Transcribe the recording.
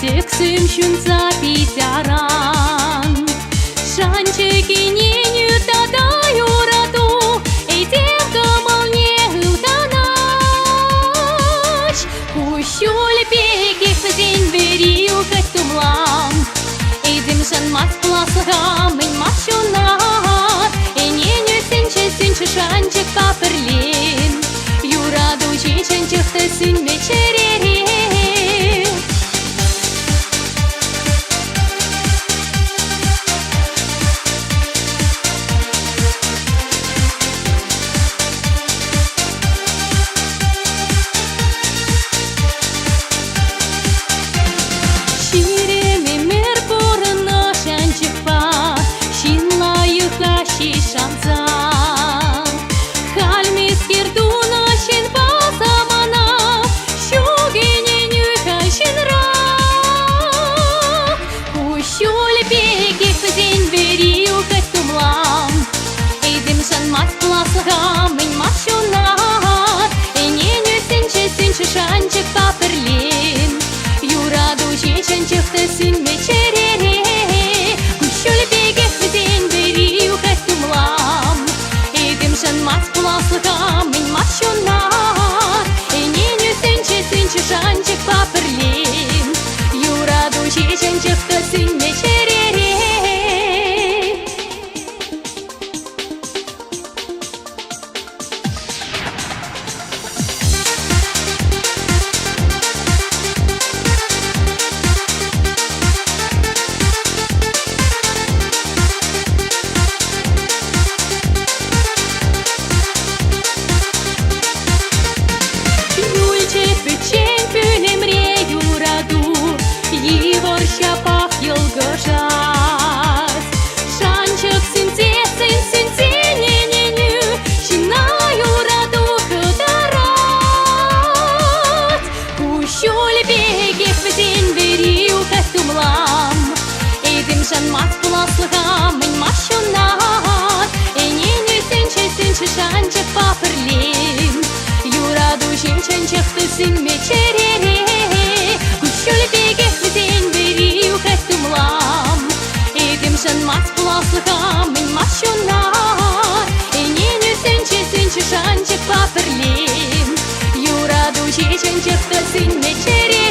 Сексым щунца писяран, шанчики не нютадаю раду, этим камалне утанач. Кущуль пеки в день верил костюмлам, этим шан мать пласгам и мачунат, и не синче шанчик паперлин, юраду чиченчих ты сын вечерей. Шанчик паперлин, юраду чеченчих ты сын вечерей. Кущуль беги в день берил костюмлам, и дым шан мать пласгам и мачунат, и не синче шанчик паперлин, юраду чеченчих ты сын вечерей. Шапах елгожат, шанчик синте не-не-не, шинаю раду ходарат. Кущуль беги в день берил костюмлам, и дым шан мать пласгам и мачунат, и не синче шанчик паперлин, юраду чиченчих ты сын вечерей. Кущуль беги в день берил костюмлам, и дым шан мать пласгам и мачунат, и не синче шанчик паперлин, юраду чиченчих ты сын вечерей.